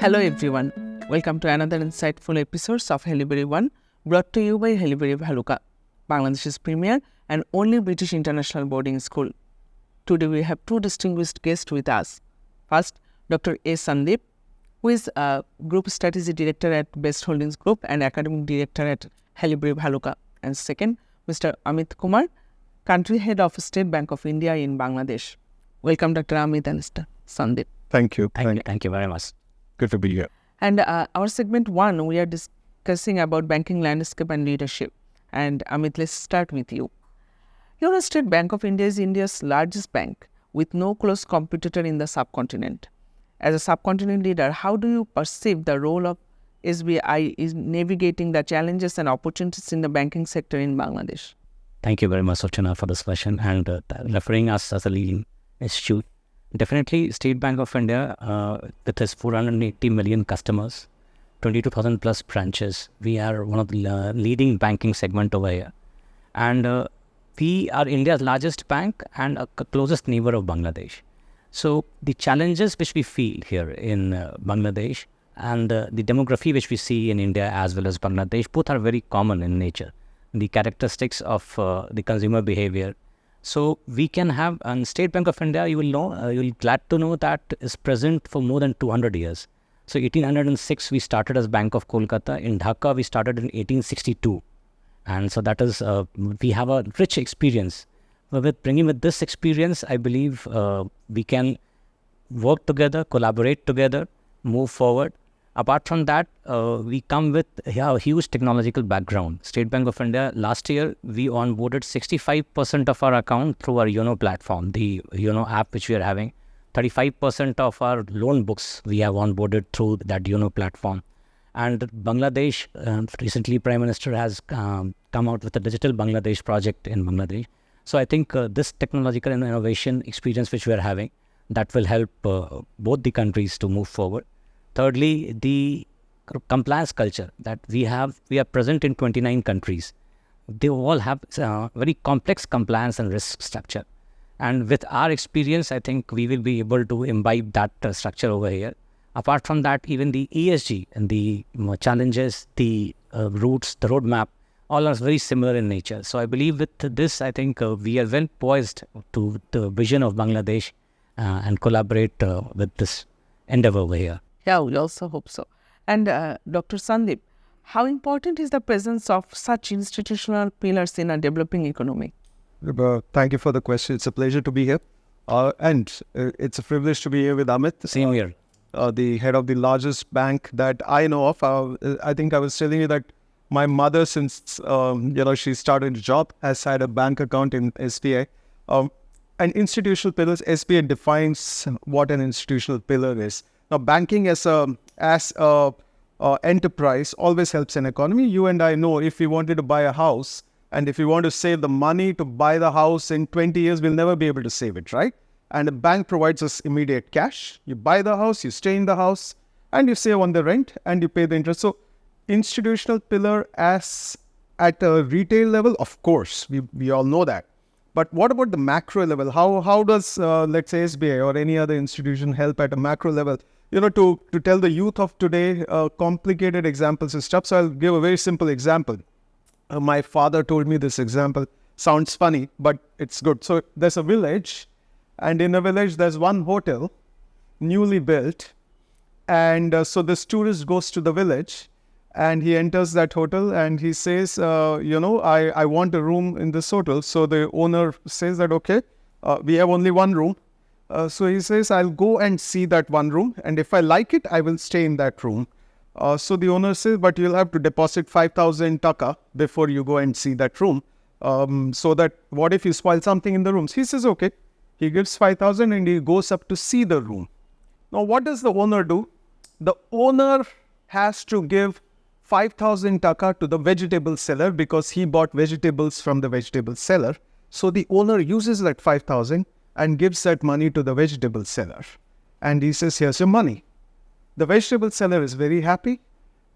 Hello everyone, welcome to another insightful episode of Haileybury 1, brought to you by Haileybury Bhaluka, Bangladesh's premier and only British international boarding school. Today we have two distinguished guests with us. First, Dr. A. Sandeep, who is a Group Strategy Director at Best Holdings Group and Academic Director at Haileybury Bhaluka. And second, Mr. Amit Kumar, Country Head of State Bank of India in Bangladesh. Welcome, Dr. Amit and Mr. Sandeep. Thank you. Thank you very much. Good to be here. And our segment 1, we are discussing about banking landscape and leadership. And Amit, let's start with you. Your State Bank of India is India's largest bank with no close competitor in the subcontinent. As a subcontinent leader, how do you perceive the role of SBI in navigating the challenges and opportunities in the banking sector in Bangladesh? Thank you very much, Sochana, for this question and referring us as a leading institute. Definitely, State Bank of India, with its 480 million customers, 22,000 plus branches, we are one of the leading banking segment over here. And we are India's largest bank and a closest neighbor of Bangladesh. So the challenges which we feel here in Bangladesh and the demography which we see in India as well as Bangladesh, both are very common in nature. The characteristics of the consumer behavior. So we can have, and State Bank of India, you will know, you'll glad to know that is present for more than 200 years. So 1806, we started as Bank of Kolkata. In Dhaka, we started in 1862. And so that is, we have a rich experience. With bringing with this experience, I believe we can work together, collaborate together, move forward. Apart from that, we come with a huge technological background. State Bank of India, last year, we onboarded 65% of our account through our YONO platform, the YONO app which we are having. 35% of our loan books we have onboarded through that YONO platform. And Bangladesh, recently Prime Minister has come out with a digital Bangladesh project in Bangladesh. So I think this technological and innovation experience which we are having, that will help both the countries to move forward. Thirdly, the compliance culture that we are present in 29 countries. They all have very complex compliance and risk structure. And with our experience, I think we will be able to imbibe that structure over here. Apart from that, even the ESG and the challenges, the routes, the roadmap, all are very similar in nature. So I believe with this, I think we are well poised to the vision of Bangladesh and collaborate with this endeavor over here. Yeah, we also hope so. And Dr. Sandeep, how important is the presence of such institutional pillars in a developing economy? Thank you for the question. It's a pleasure to be here. And it's a privilege to be here with Amit. Same here. The head of the largest bank that I know of. I think I was telling you that my mother, since she started a job, has had a bank account in SBI. And institutional pillars, SBI defines what an institutional pillar is. Now, banking as a enterprise always helps an economy. You and I know if we wanted to buy a house and if we want to save the money to buy the house in 20 years, we'll never be able to save it, right? And a bank provides us immediate cash. You buy the house, you stay in the house, and you save on the rent and you pay the interest. So, institutional pillar as at a retail level, of course, we all know that. But what about the macro level? How does, let's say, SBI or any other institution help at a macro level? To tell the youth of today, complicated examples is tough. So I'll give a very simple example. My father told me this example. Sounds funny, but it's good. So there's a village, and in a village, there's one hotel, newly built. And so this tourist goes to the village, and he enters that hotel, and he says, I want a room in this hotel. So the owner says that, okay, we have only one room. So he says, I'll go and see that one room. And if I like it, I will stay in that room. So the owner says, but you'll have to deposit 5,000 taka before you go and see that room. So that what if you spoil something in the rooms? He says, okay. He gives 5,000 and he goes up to see the room. Now, what does the owner do? The owner has to give 5,000 taka to the vegetable seller because he bought vegetables from the vegetable seller. So the owner uses that 5,000 and gives that money to the vegetable seller. And he says, here's your money. The vegetable seller is very happy.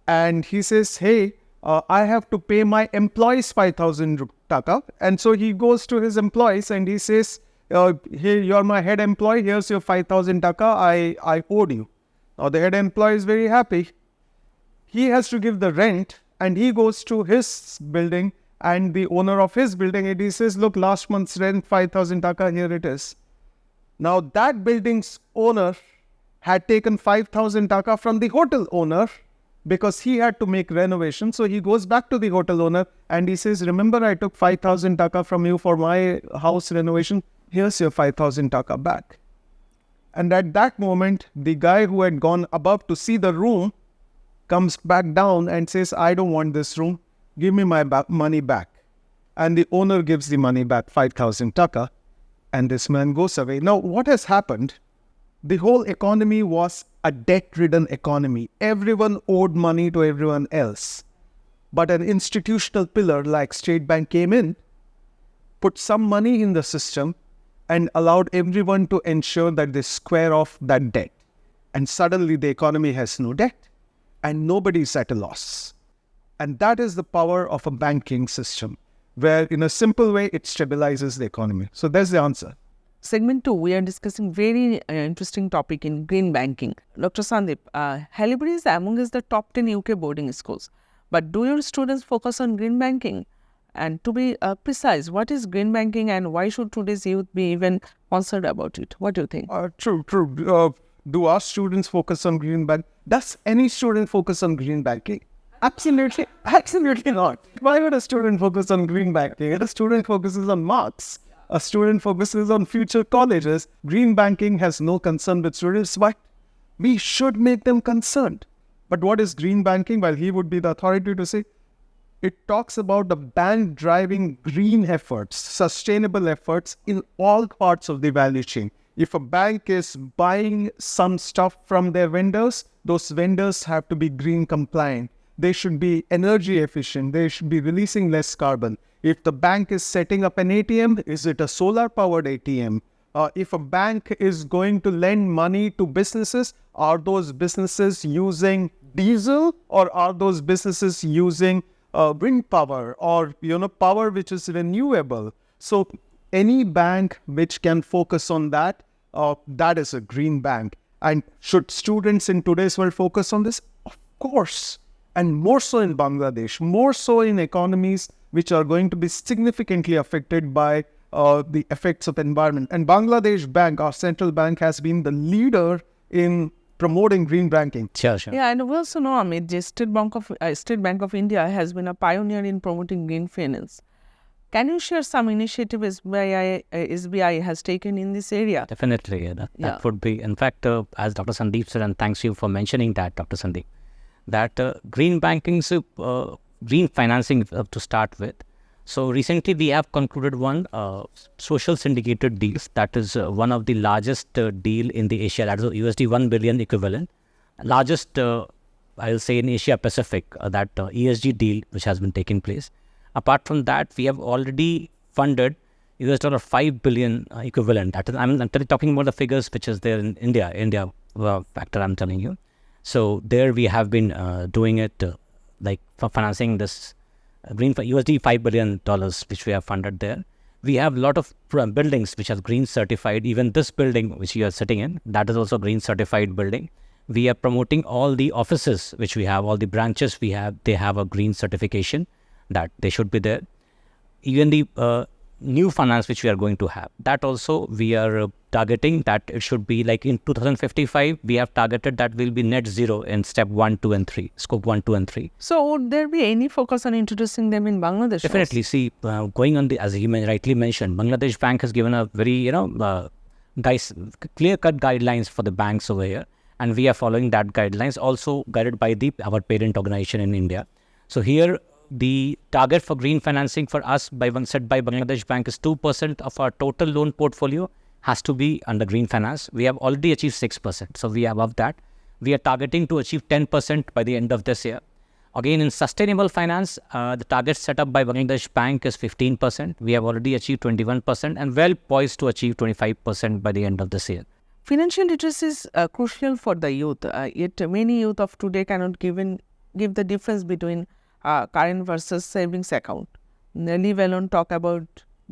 And he says, hey, I have to pay my employees 5,000 taka. And so he goes to his employees and he says, hey, you're my head employee. Here's your 5,000 taka I owed you. Now the head employee is very happy. He has to give the rent, and he goes to his building and the owner of his building, and he says, look, last month's rent 5,000 taka, here it is. Now that building's owner had taken 5,000 taka from the hotel owner because he had to make renovation. So he goes back to the hotel owner and he says, remember, I took 5,000 taka from you for my house renovation. Here's your 5,000 taka back. And at that moment, the guy who had gone above to see the room comes back down and says, I don't want this room. Give me my money back. And the owner gives the money back, 5,000 taka. And this man goes away. Now, what has happened? The whole economy was a debt-ridden economy. Everyone owed money to everyone else. But an institutional pillar like State Bank came in, put some money in the system, and allowed everyone to ensure that they square off that debt. And suddenly the economy has no debt, and nobody is at a loss. And that is the power of a banking system, where in a simple way, it stabilizes the economy. So that's the answer. Segment 2, we are discussing very interesting topic in green banking. Dr. Sandeep, Haileybury is among the top 10 UK boarding schools. But do your students focus on green banking? And to be precise, what is green banking and why should today's youth be even concerned about it? What do you think? True. Do our students focus on green banking? Does any student focus on green banking? Absolutely not. Why would a student focus on green banking? A student focuses on marks. A student focuses on future colleges. Green banking has no concern with students, but we should make them concerned. But what is green banking? Well, he would be the authority to say. It talks about the bank driving green efforts, sustainable efforts in all parts of the value chain. If a bank is buying some stuff from their vendors, those vendors have to be green compliant. They should be energy efficient. They should be releasing less carbon. If the bank is setting up an ATM, is it a solar-powered ATM? If a bank is going to lend money to businesses, are those businesses using diesel or are those businesses using wind power or power which is renewable? So any bank which can focus on that, that is a green bank. And should students in today's world focus on this? Of course. And more so in Bangladesh, more so in economies which are going to be significantly affected by the effects of environment. And Bangladesh Bank, our central bank, has been the leader in promoting green banking. Sure. Yeah, and we also know, Amit, the State Bank of India has been a pioneer in promoting green finance. Can you share some initiatives SBI has taken in this area? Definitely. That would be, in fact, as Dr. Sandeep said, and thanks you for mentioning that, Dr. Sandeep, that green banking, green financing to start with. So recently we have concluded one social syndicated deals. That is one of the largest deal in the Asia. That is USD 1 billion equivalent. Largest, I'll say, in Asia Pacific, that ESG deal which has been taking place. Apart from that, we have already funded $5 billion equivalent. That is, I'm talking about the figures which is there in India factor I'm telling you. So there we have been doing it like for financing this green for USD $5 billion which we have funded there. We have a lot of buildings which are green certified. Even this building which you are sitting in, that is also green certified building. We are promoting all the offices which we have, all the branches we have, they have a green certification that they should be there. Even the new finance which we are going to have, that also we are targeting that it should be like in 2055, we have targeted that will be net zero in step 1, 2 and 3, scope 1, 2 and 3. So would there be any focus on introducing them in Bangladesh? Definitely. See, going on as he rightly mentioned, Bangladesh Bank has given a very, clear-cut guidelines for the banks over here. And we are following that guidelines, also guided by our parent organization in India. So here, the target for green financing for us set by Bangladesh Bank is 2% of our total loan portfolio has to be under green finance. We have already achieved 6%. So we are above that. We are targeting to achieve 10% by the end of this year. Again, in sustainable finance, the target set up by Bangladesh Bank is 15%. We have already achieved 21% and well poised to achieve 25% by the end of this year. Financial literacy is crucial for the youth. Yet many youth of today cannot give the difference between current versus savings account. Leave alone talk about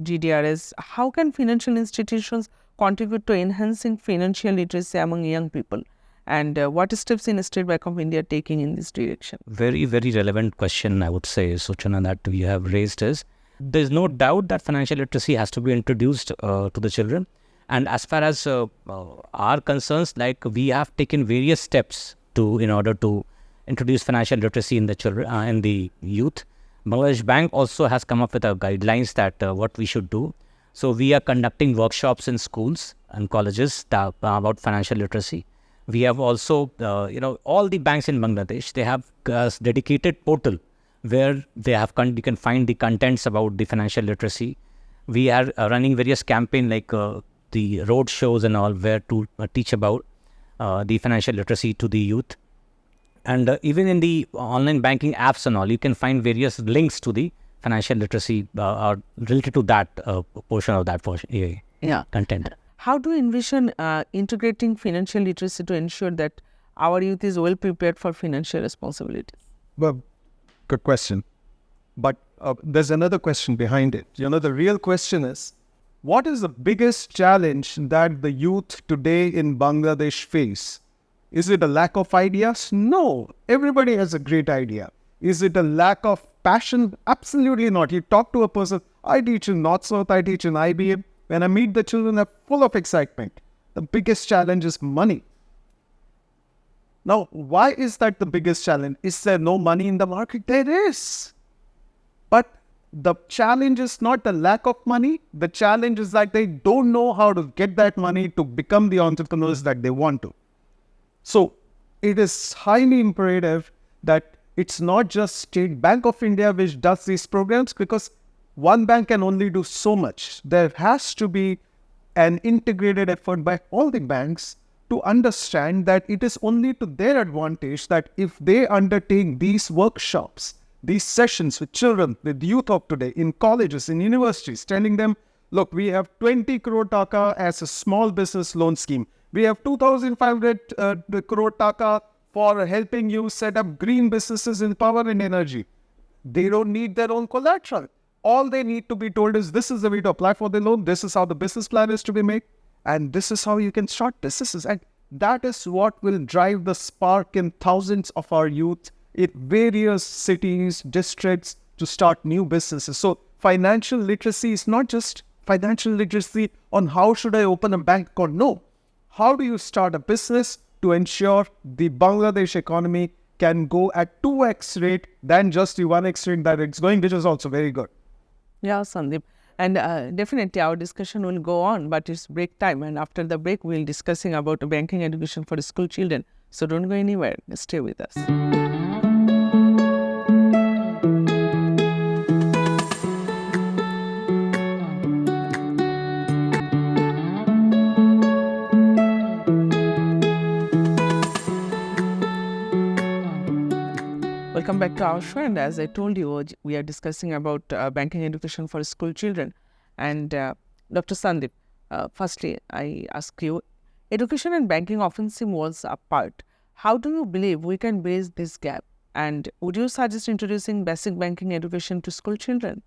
GDRS. How can financial institutions contribute to enhancing financial literacy among young people? And what steps in State Bank of India taking in this direction? Very, very relevant question, I would say, Suchana, that we have raised is, there's no doubt that financial literacy has to be introduced to the children. And as far as our concerns, like we have taken various steps in order to introduce financial literacy in the children and the youth. Bangladesh Bank also has come up with guidelines that what we should do. So we are conducting workshops in schools and colleges about financial literacy. We have also, all the banks in Bangladesh, they have a dedicated portal where you can find the contents about the financial literacy. We are running various campaigns like the road shows and all, where to teach about the financial literacy to the youth. And even in the online banking apps and all, you can find various links to the financial literacy related to that portion of that content. How do you envision integrating financial literacy to ensure that our youth is well prepared for financial responsibilities? Well, good question. But there's another question behind it. The real question is, what is the biggest challenge that the youth today in Bangladesh face? Is it a lack of ideas? No. Everybody has a great idea. Is it a lack of passion? Absolutely not. You talk to a person, I teach in North-South, I teach in IBM. When I meet the children, they're full of excitement. The biggest challenge is money. Now, why is that the biggest challenge? Is there no money in the market? There is. But the challenge is not the lack of money. The challenge is that they don't know how to get that money to become the entrepreneurs that they want to. So it is highly imperative that it's not just State Bank of India which does these programs, because one bank can only do so much. There has to be an integrated effort by all the banks to understand that it is only to their advantage that if they undertake these workshops, these sessions with children, with youth of today, in colleges, in universities, telling them, look, we have 20 crore taka as a small business loan scheme. We have 2,500 crore taka for helping you set up green businesses in power and energy. They don't need their own collateral. All they need to be told is, this is the way to apply for the loan, this is how the business plan is to be made, and this is how you can start businesses. And that is what will drive the spark in thousands of our youth in various cities, districts, to start new businesses. So financial literacy is not just financial literacy on how should I open a bank account. No. How do you start a business to ensure the Bangladesh economy can go at 2x rate than just the 1x rate that it's going, which is also very good. Yeah, Sandeep. And definitely our discussion will go on, but it's break time. And after the break, we'll discussing about banking education for school children. So don't go anywhere. Stay with us. Welcome back to our show, and as I told you, we are discussing about banking education for school children. And Dr. Sandeep, firstly, I ask you, education and banking often seem worlds apart. How do you believe we can bridge this gap? And would you suggest introducing basic banking education to school children?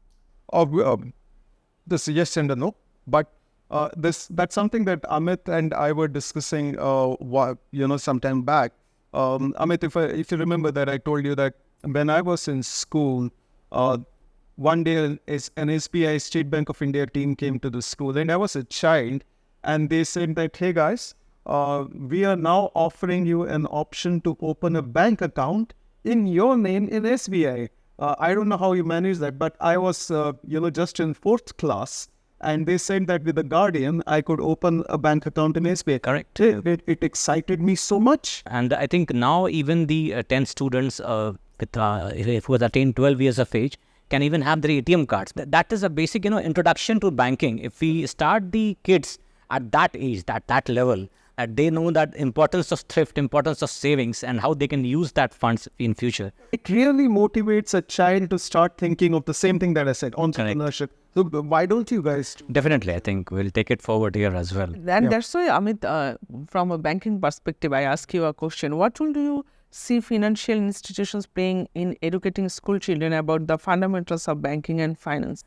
This yes and a no, but that's something that Amit and I were discussing, some time back. Amit, if you remember that I told you that when I was in school, one day an SBI State Bank of India team came to the school, and I was a child, and they said that, hey guys, we are now offering you an option to open a bank account in your name in SBI. I don't know how you manage that, but I was, just in 4th class, and they said that with a guardian, I could open a bank account in SBI. Correct. It excited me so much. And I think now even the 10 students who has attained 12 years of age can even have their ATM cards. That is a basic, introduction to banking. If we start the kids at that age, that level, they know that importance of thrift, importance of savings, and how they can use that funds in future. It really motivates a child to start thinking of the same thing that I said, entrepreneurship. So why don't you guys? Definitely, I think we'll take it forward here as well. And that's why, Amit, from a banking perspective, I ask you a question. What role do you see financial institutions playing in educating school children about the fundamentals of banking and finance?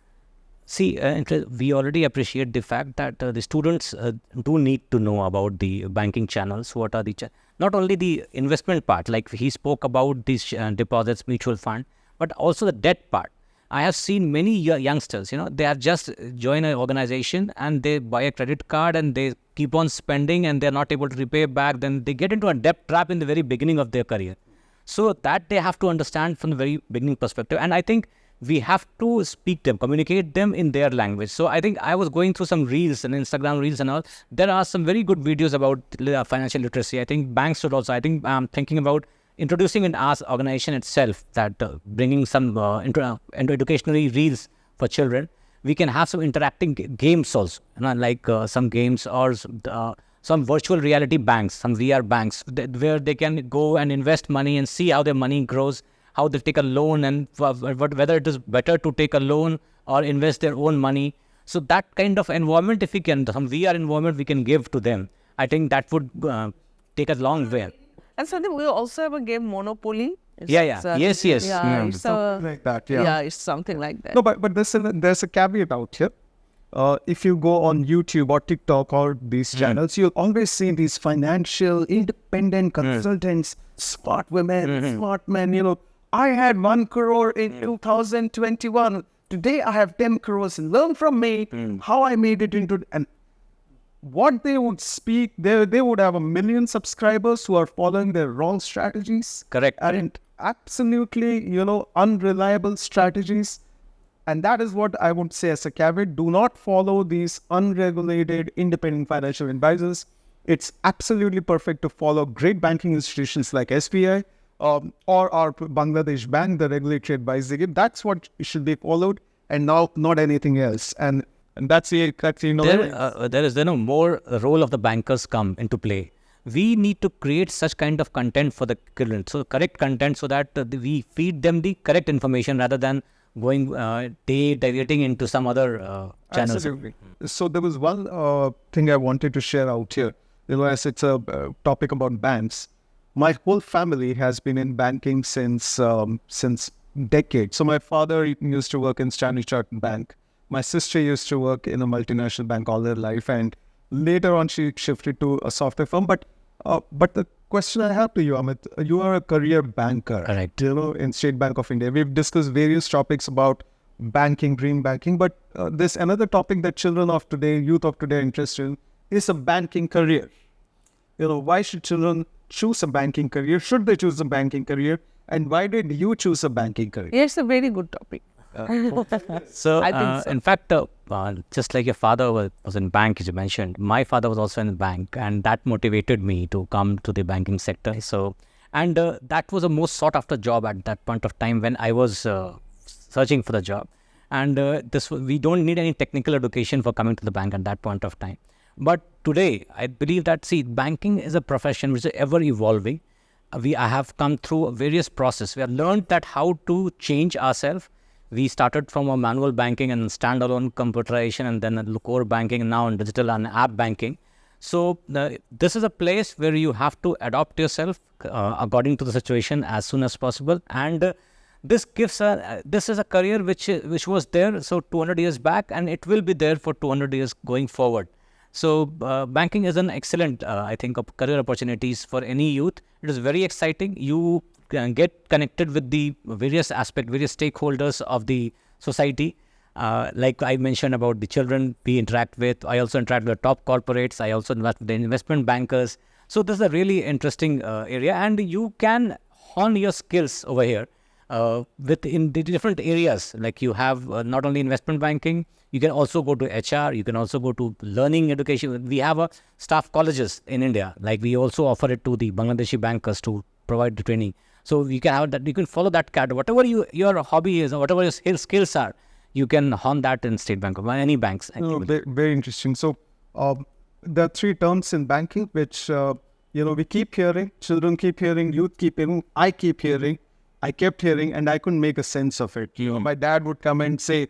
See, we already appreciate the fact that the students do need to know about the banking channels. What are the not only the investment part, like he spoke about these deposits, mutual fund, but also the debt part. I have seen many youngsters, they are just join an organization and they buy a credit card and they keep on spending and they're not able to repay back. Then they get into a debt trap in the very beginning of their career. So that they have to understand from the very beginning perspective. And I think we have to speak them, communicate them in their language. So I think I was going through some reels and Instagram reels and all. There are some very good videos about financial literacy. I think banks should also, I'm thinking about introducing in our organization itself that bringing some educational reels for children. We can have some interacting games also, like some games or some virtual reality banks, some VR banks, where they can go and invest money and see how their money grows, how they take a loan and whether it is better to take a loan or invest their own money. So that kind of environment, if we can, some VR environment we can give to them, I think that would take a long way. And so we also have a game, Monopoly. Yes. Yeah, it's something like that. Yeah, it's something like that. No, but there's a caveat out here. If you go on YouTube or TikTok or these channels, you'll always see these financial independent consultants, smart women, smart men. I had 1 crore in 2021. Today I have 10 crores. Learn from me how I made it into... And what they would speak, they would have 1 million subscribers who are following their wrong strategies. Correct. And absolutely, unreliable strategies. And that is what I would say as a caveat. Do not follow these unregulated independent financial advisors. It's absolutely perfect to follow great banking institutions like SBI or our Bangladesh Bank, the regulatory advisory. That's what should be followed, and not anything else. And that's the there is more role of the bankers come into play. We need to create such kind of content for the children, so correct content, so that we feed them the correct information rather than going diverting into some other channels. Absolutely. So there was one thing I wanted to share out here. As it's a topic about banks, my whole family has been in banking since decades. So my father used to work in Standard Chartered Bank. My sister used to work in a multinational bank all their life, and later on she shifted to a software firm. But the question I have to you, Amit, you are a career banker, correct? In State Bank of India. We've discussed various topics about banking, dream banking, but there's another topic that children of today, youth of today are interested in, is a banking career. Why should children choose a banking career? Should they choose a banking career? And why did you choose a banking career? Yes, a very good topic. So, I think so. In fact, just like your father was in bank, as you mentioned, my father was also in the bank, and that motivated me to come to the banking sector. So, and that was the most sought after job at that point of time when I was searching for the job. And we don't need any technical education for coming to the bank at that point of time. But today, I believe that, banking is a profession which is ever evolving. I have come through various processes. We have learned that how to change ourselves. We started from a manual banking and standalone computerization, and then core banking, and now in digital and app banking. So this is a place where you have to adopt yourself according to the situation as soon as possible. And this gives this is a career which was there 200 years back, and it will be there for 200 years going forward. So banking is an excellent, I think, career opportunities for any youth. It is very exciting. You can get connected with the various aspects, various stakeholders of the society. Like I mentioned about the children we interact with. I also interact with top corporates. I also interact with the investment bankers. So this is a really interesting area, and you can hone your skills over here in the different areas. Like you have not only investment banking, you can also go to HR, you can also go to learning education. We have staff colleges in India. Like we also offer it to the Bangladeshi bankers to provide the training. So you can have that, you can follow that card. Whatever your hobby is or whatever your skills are, you can hone that in State Bank or any banks. Very interesting. So there are 3 terms in banking which we keep hearing, children keep hearing, youth keep hearing, I keep hearing, I kept hearing, and I couldn't make a sense of it. My dad would come and say,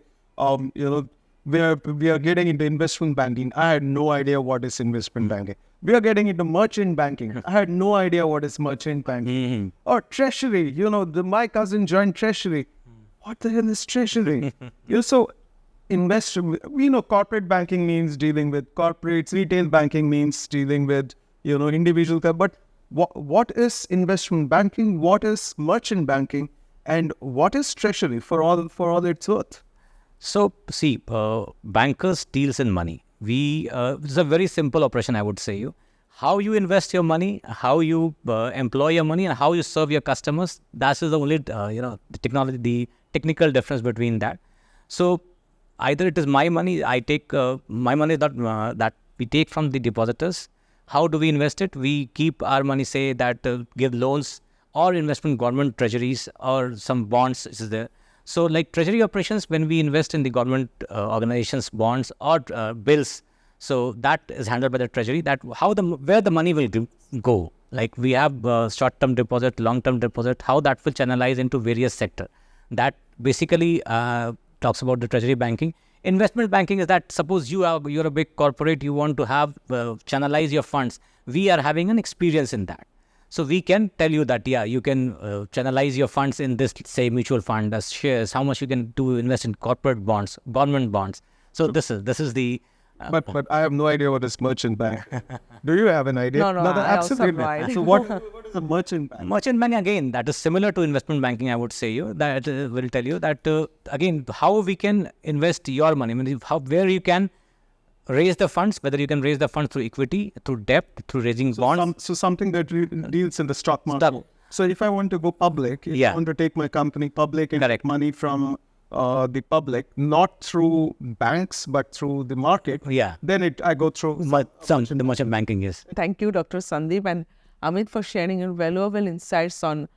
we are getting into investment banking. I had no idea what is investment banking. We are getting into merchant banking. I had no idea what is merchant banking. Or treasury. My cousin joined treasury. What the hell is treasury? So we know corporate banking means dealing with corporates, retail banking means dealing with, individual, but what is investment banking? What is merchant banking? And what is treasury for all its worth? So, see, bankers deals in money. It's a very simple operation, I would say you. How you invest your money, how you employ your money, and how you serve your customers. That is the only, the technical difference between that. So, either it is my money, I take my money that we take from the depositors. How do we invest it? We keep our money, say that give loans or investment government treasuries or some bonds is there. So like treasury operations, when we invest in the government organizations, bonds or bills, so that is handled by the treasury. That where the money will go. Like we have short-term deposit, long-term deposit, how that will channelize into various sector. That basically talks about the treasury banking. Investment banking is that suppose you're a big corporate, you want to have channelize your funds. We are having an experience in that. So we can tell you that, you can channelize your funds in this, say, mutual fund as shares, how much you can invest in corporate bonds, government bonds. So this is the... But I have no idea what is merchant bank. Do you have an idea? No, absolutely. I also So what is a merchant bank? Merchant banking, again, that is similar to investment banking, I would say you. That will tell you that, again, how we can invest your money. I mean, where you can raise the funds, whether you can raise the funds through equity, through debt, through raising bonds. So something that deals in the stock market. So if I want to go public, if I want to take my company public and get money from the public, not through banks, but through the market, then I go through the merchant banking, yes. Thank you, Dr. Sandeep and Amit, for sharing your valuable insights on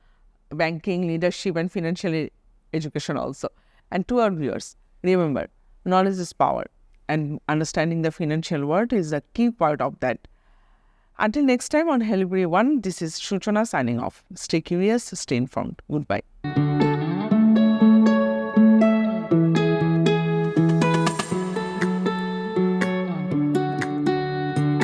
banking, leadership, and financial education also. And to our viewers, remember, knowledge is power, and understanding the financial world is a key part of that. Until next time on Haileybury One, this is Shuchana signing off. Stay curious, stay informed. Goodbye.